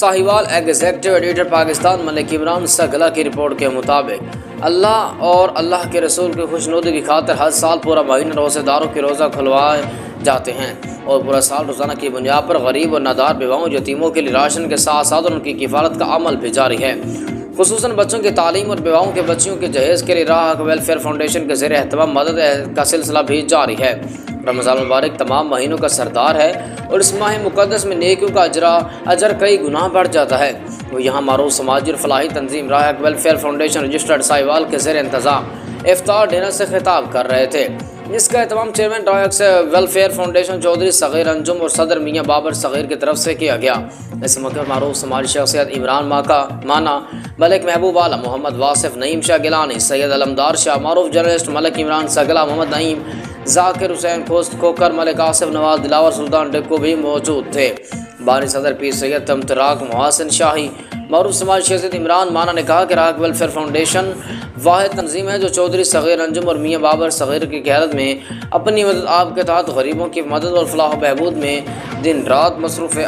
Sahiwal executive editor Pakistan Malik Imran सगला की report के मुताबिक अल्लाह और अल्लाह के रसूल की खुशनुदी की खातिर हर साल पूरा महीना रोज़ेदारों के रोज़ा खुलवाए जाते हैं और पूरा साल रोज़ाना की बुनियाद पर गरीब और नादार बेवाओं यतीमों के लिए राशन के साथ साथ उनकी किफ़ालत का अमल भी जारी है। खुसूसन बच्चों की तालीम और बेवाओं के बच्चियों के जहेज़ के लिए राह वेलफेयर फाउंडेशन के ज़रिए एहतमाम मदद का सिलसिला भी जारी है। रमज़ान मुबारक तमाम महीनों का सरदार है और इस माह मुक़द्दस में नेकियों का अजर कई गुना बढ़ जाता है। वो यहाँ मारूफ समाजी और फलाही तंजीम राह वेलफेयर फाउंडेशन रजिस्टर्ड साहिवाल के ज़रिए इंतज़ाम इफ्तार डिनर से खिताब कर रहे थे, जिसका एहतमाम चेयरमैन रायक्स वेलफेयर फाउंडेशन चौधरी सग़ीर अंजुम और सदर मियाँ बाबर सग़ीर की तरफ से किया गया। इस मौके पर मारूफ समाजी शख्सियत इमरान माना, मलिक महबूब आलम, मोहम्मद वासिफ, नईम शाह गिलानी, सैयद अलमदार शाह, मारूफ जर्नलिस्ट मलिक इमरान सगला, मोहम्मद नईम, जाकिर हुसैन खोस्त खोकर, मलिक आसिफ नवाज, दिलावर सुल्तान डिक्को भी मौजूद थे। बानी सदर पीर सैयद तमतराक मोहसिन शाही, मारूफ समाज शख्सियत इमरान माना ने कहा कि राहक वेलफेयर फाउंडेशन वाहिद तंजीम है जो चौधरी सग़ीर अंजुम और मियाँ बाबर सग़ीर की क़यादत में अपनी मदद आपके तहत गरीबों की मदद और फलाह बहबूद में दिन रात मसरूफ़ है।